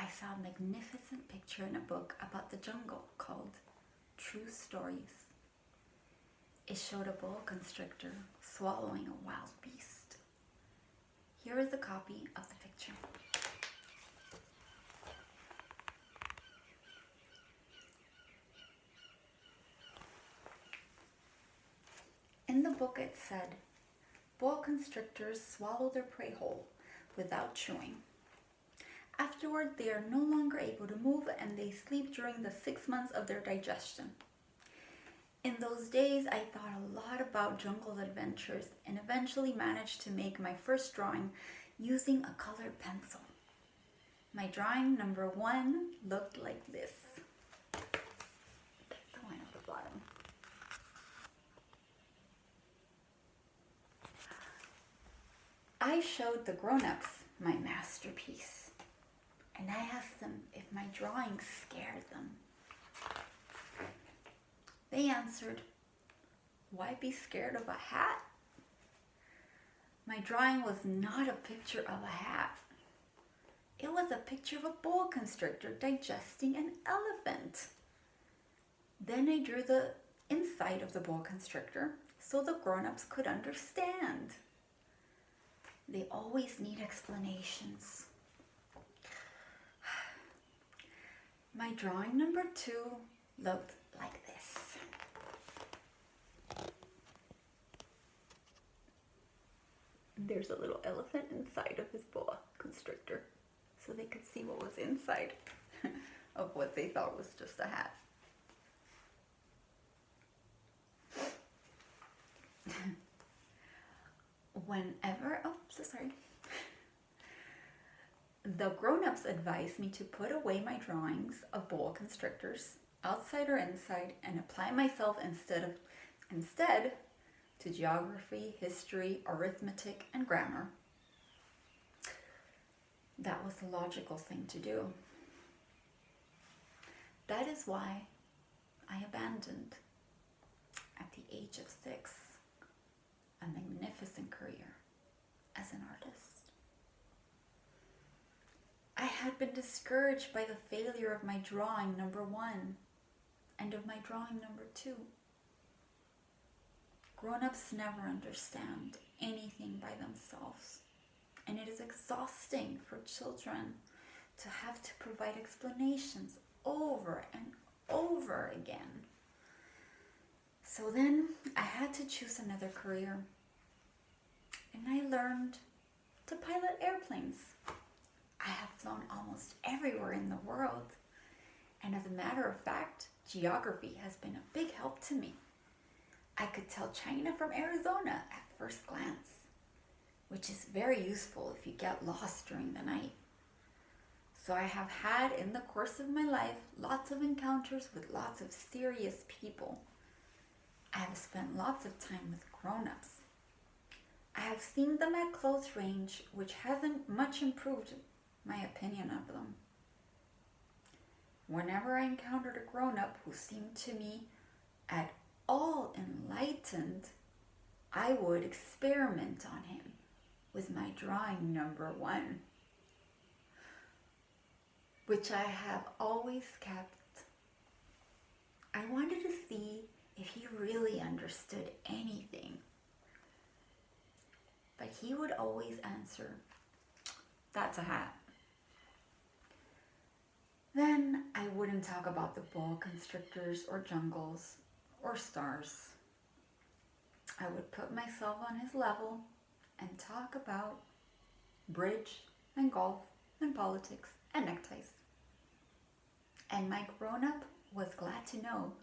I saw a magnificent picture in a book about the jungle called True Stories. It showed a boa constrictor swallowing a wild beast. Here is a copy of the picture. In the book it said, boa constrictors swallow their prey whole without chewing. Afterward, they are no longer able to move and they sleep during the 6 months of their digestion. In those days, I thought a lot about jungle adventures and eventually managed to make my first drawing using a colored pencil. My drawing number 1 looked like this. That's the one at the bottom. I showed the grown-ups my masterpiece, and I asked them if my drawing scared them. They answered, "Why be scared of a hat?" My drawing was not a picture of a hat. It was a picture of a boa constrictor digesting an elephant. Then I drew the inside of the boa constrictor so the grown-ups could understand. They always need explanations. My drawing number 2 looked like this. There's a little elephant inside of his boa constrictor, so they could see what was inside of what they thought was just a hat. The grown-ups advised me to put away my drawings of boa constrictors, outside or inside, and apply myself instead to geography, history, arithmetic, and grammar. That was the logical thing to do. That is why I abandoned, at the age of 6, a magnificent career as an artist. I had been discouraged by the failure of my drawing number 1 and of my drawing number 2. Grown-ups never understand anything by themselves, and it is exhausting for children to have to provide explanations over and over again. So then I had to choose another career, and I learned to pilot airplanes. I have flown almost everywhere in the world, and as a matter of fact, geography has been a big help to me. I could tell China from Arizona at first glance, which is very useful if you get lost during the night. So I have had, in the course of my life, lots of encounters with lots of serious people. I have spent lots of time with grown-ups. I have seen them at close range, which hasn't much improved my opinion of them. Whenever I encountered a grown-up who seemed to me at all enlightened, I would experiment on him with my drawing number 1, which I have always kept. I wanted to see if he really understood anything, but he would always answer, "That's a hat." Then I wouldn't talk about the boa constrictors or jungles or stars. I would put myself on his level and talk about bridge and golf and politics and neckties. And my grown-up was glad to know,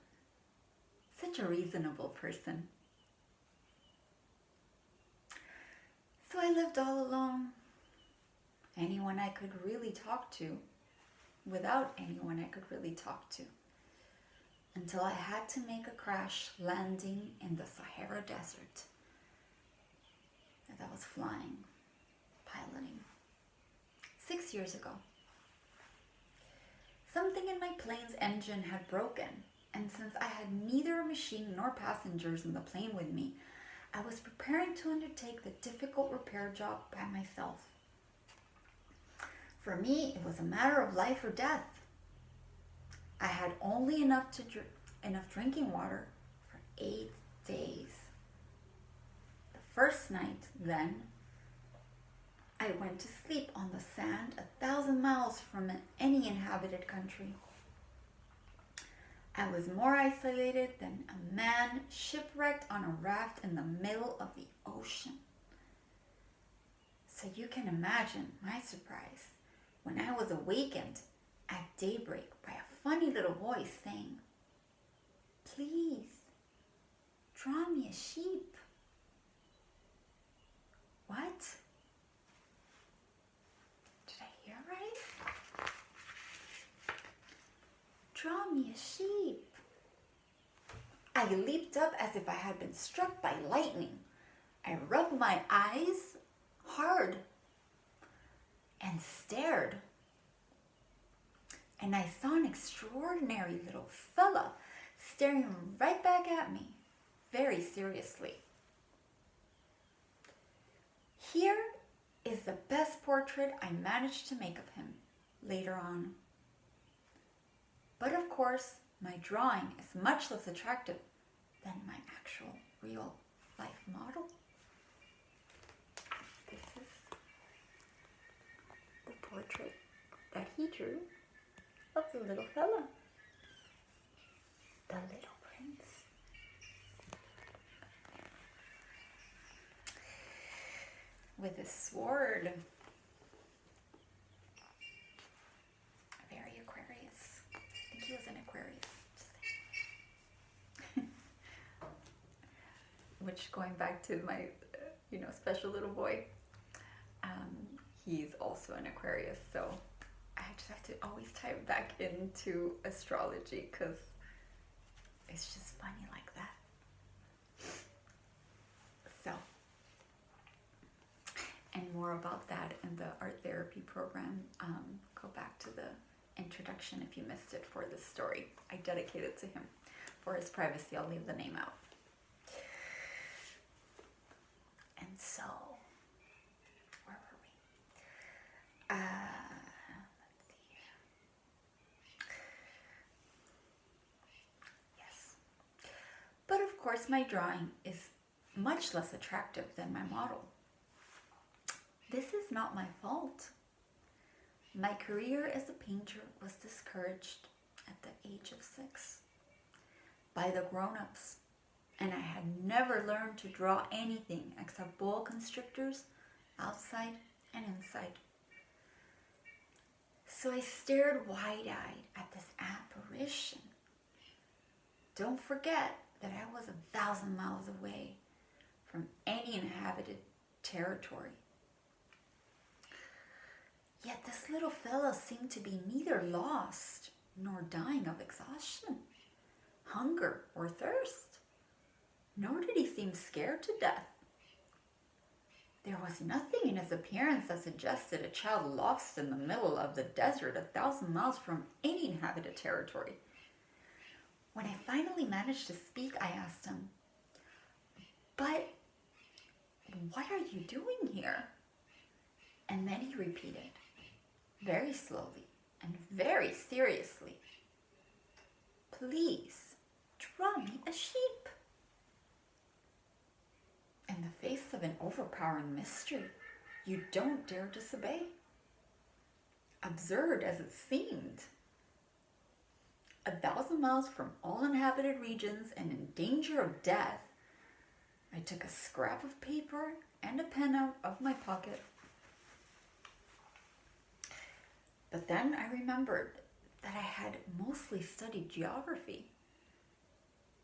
such a reasonable person. So I lived all alone. Anyone I could really talk to, without anyone I could really talk to, until I had to make a crash landing in the Sahara Desert as I was flying, piloting, 6 years ago. Something in my plane's engine had broken, and since I had neither a machine nor passengers in the plane with me, I was preparing to undertake the difficult repair job by myself. For me, it was a matter of life or death. I had only enough drinking water for 8 days. The first night, then, I went to sleep on the sand 1,000 miles from any inhabited country. I was more isolated than a man shipwrecked on a raft in the middle of the ocean. So you can imagine my surprise when I was awakened at daybreak by a funny little voice saying, "Please, draw me a sheep." What? Did I hear right? Draw me a sheep. I leaped up as if I had been struck by lightning. I rubbed my eyes hard and stared. And I saw an extraordinary little fella staring right back at me, very seriously. Here is the best portrait I managed to make of him later on. But of course, my drawing is much less attractive than my actual real life model. This is the portrait that he drew of the little fella, the little prince. With his sword. Very Aquarius. I think he was an Aquarius. Which, going back to my, special little boy, he's also an Aquarius. So I just have to always tie it back into astrology because it's just funny like that. So, and more about that in the art therapy program. Go back to the introduction if you missed it for this story. I dedicate it to him. For his privacy, I'll leave the name out. And so, where were we? Let's see. Yes. But of course, my drawing is much less attractive than my model. This is not my fault. My career as a painter was discouraged at the age of 6 by the grown-ups, and I had never learned to draw anything except boa constrictors outside and inside. So I stared wide-eyed at this apparition. Don't forget that I was 1,000 miles away from any inhabited territory. Yet this little fellow seemed to be neither lost nor dying of exhaustion, hunger, or thirst. Nor did he seem scared to death. There was nothing in his appearance that suggested a child lost in the middle of the desert 1,000 miles from any inhabited territory. When I finally managed to speak, I asked him, "But what are you doing here?" And then he repeated, very slowly and very seriously, "Please, draw me a sheep." In the face of an overpowering mystery, you don't dare disobey. Absurd as it seemed. 1,000 miles from all inhabited regions and in danger of death, I took a scrap of paper and a pen out of my pocket. But then I remembered that I had mostly studied geography,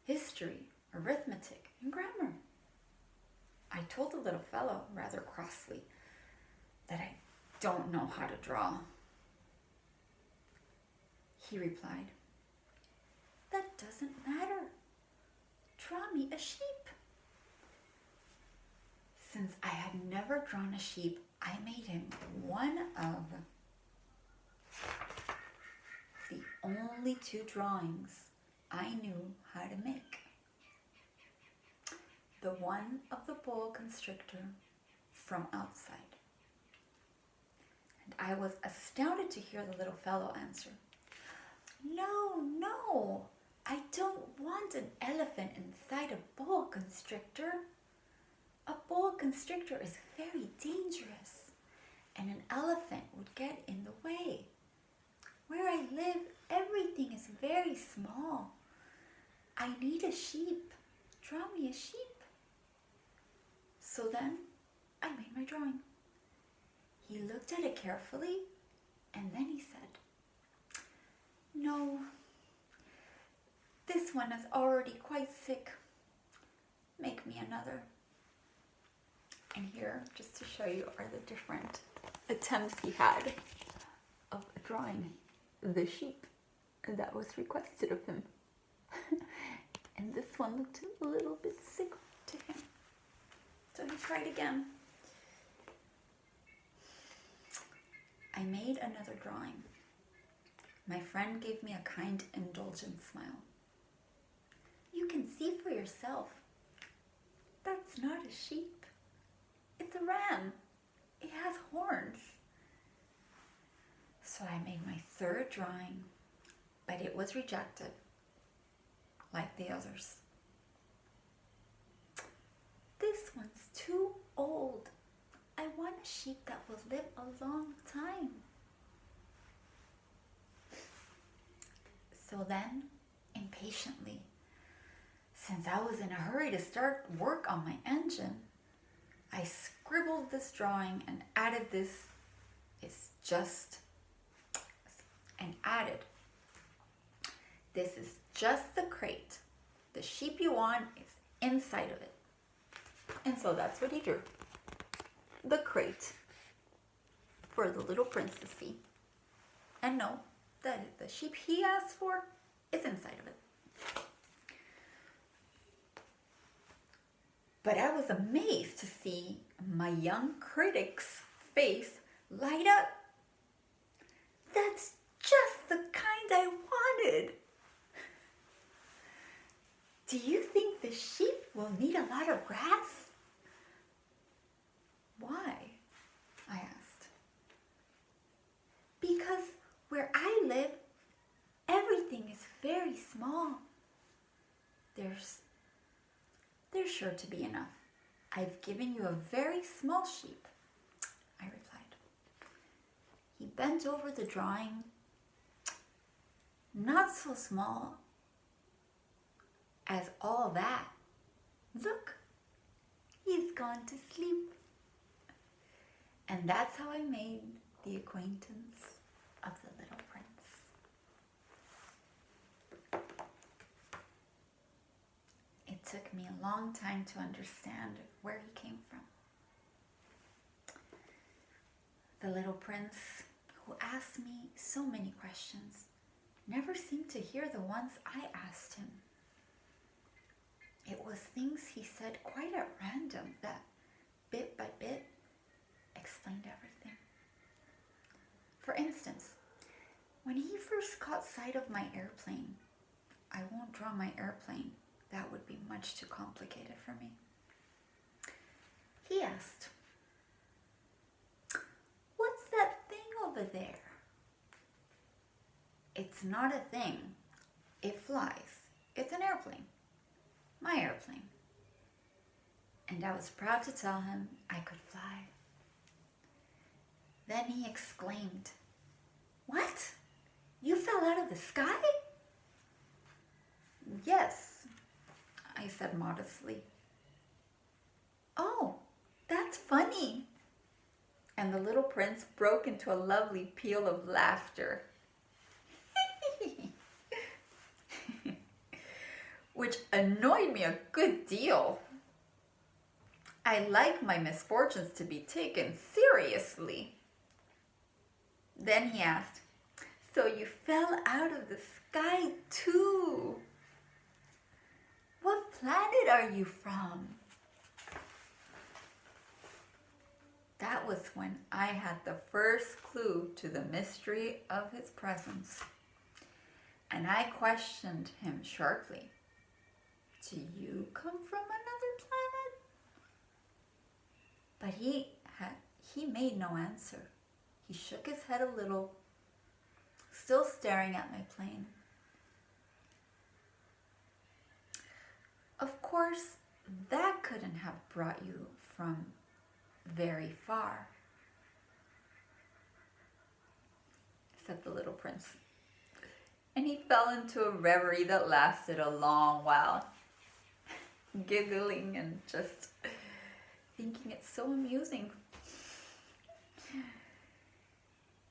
history, arithmetic, and grammar. I told the little fellow rather crossly that I don't know how to draw. He replied, "That doesn't matter. Draw me a sheep." Since I had never drawn a sheep, I made him one of the only 2 drawings I knew how to make. The one of the boa constrictor from outside, And I was astounded to hear the little fellow answer, "No, no, I don't want an elephant inside a boa constrictor. A boa constrictor is very dangerous, and an elephant would get in the way. Where I live, everything is very small. I need a sheep. Draw me a sheep." So then I made my drawing. He looked at it carefully, and then he said, "No, this one is already quite sick. Make me another." And here, just to show you, are the different attempts he had of drawing the sheep that was requested of him. And this one looked a little bit sick to him. So he tried again. I made another drawing. My friend gave me a kind, indulgent smile. "You can see for yourself. That's not a sheep. It's a ram. It has horns." So I made my third drawing, but it was rejected, like the others. "This one's too old. I want a sheep that will live a long time." So then, impatiently, since I was in a hurry to start work on my engine, I scribbled this drawing and added this is just "This is just the crate. The sheep you want is inside of it." And so that's what he drew. The crate for the little prince to see. And no, the sheep he asked for is inside of it. But I was amazed to see my young critic's face light up. "That's just the kind I wanted. Do you think the sheep will need a lot of grass?" "Why?" I asked. "Because where I live, everything is very small. There's sure to be enough. I've given you a very small sheep," I replied. He bent over the drawing. "Not so small as all that. Look, he's gone to sleep." And that's how I made the acquaintance of the little prince. It took me a long time to understand where he came from. The little prince, who asked me so many questions, never seemed to hear the ones I asked him. It was things he said quite at random that, bit by bit, explained everything. For instance, when he first caught sight of my airplane, I won't draw my airplane, that would be much too complicated for me. He asked, "What's that thing over there?" "It's not a thing. It flies. It's an airplane. My airplane." And I was proud to tell him I could fly. Then he exclaimed, "What? You fell out of the sky?" "Yes," I said modestly. "Oh, that's funny." And the little prince broke into a lovely peal of laughter, which annoyed me a good deal. I like my misfortunes to be taken seriously. Then he asked, "So you fell out of the sky too? What planet are you from?" That was when I had the first clue to the mystery of his presence. And I questioned him sharply. "Do you come from another planet?" But he made no answer. He shook his head a little, still staring at my plane. Of course, that couldn't have brought you from very far, said the little prince. And he fell into a reverie that lasted a long while, giggling and just thinking it's so amusing.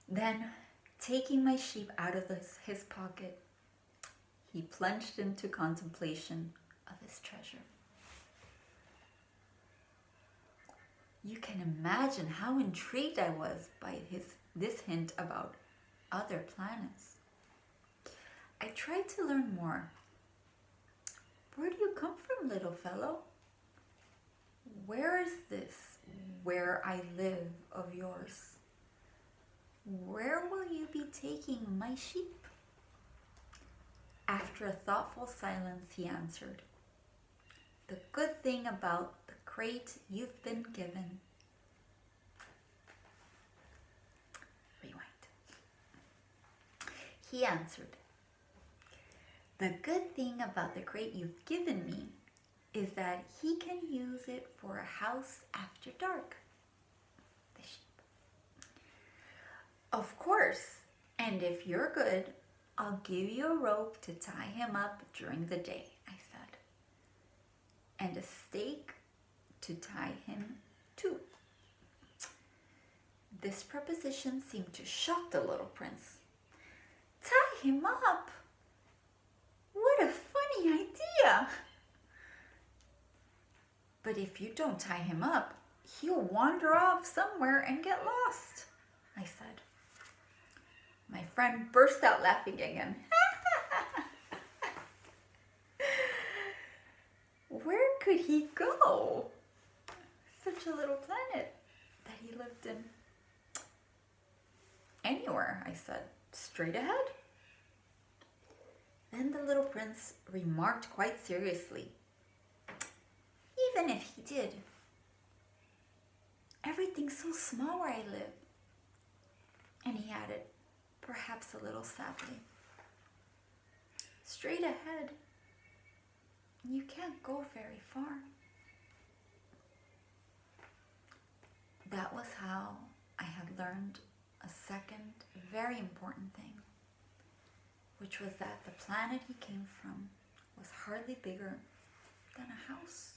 Then, taking my sheep out of his pocket, he plunged into contemplation of his treasure. You can imagine how intrigued I was by this hint about other planets. I tried to learn more. Where do you come from, little fellow? Where is this, where I live, of yours? Where will you be taking my sheep? After a thoughtful silence, he answered, the good thing about the crate you've been given. Rewind. He answered, the good thing about the crate you've given me is that he can use it for a house after dark. The sheep. Of course, and if you're good, I'll give you a rope to tie him up during the day, I said, and a stake to tie him to. This proposition seemed to shock the little prince. Tie him up? What a funny idea! But if you don't tie him up, he'll wander off somewhere and get lost, I said. My friend burst out laughing again. Where could he go? Such a little planet that he lived in. Anywhere, I said. Straight ahead. Then the little prince remarked quite seriously, even if he did, everything's so small where I live. And he added, perhaps a little sadly, straight ahead, you can't go very far. That was how I had learned a second very important thing, which was that the planet he came from was hardly bigger than a house.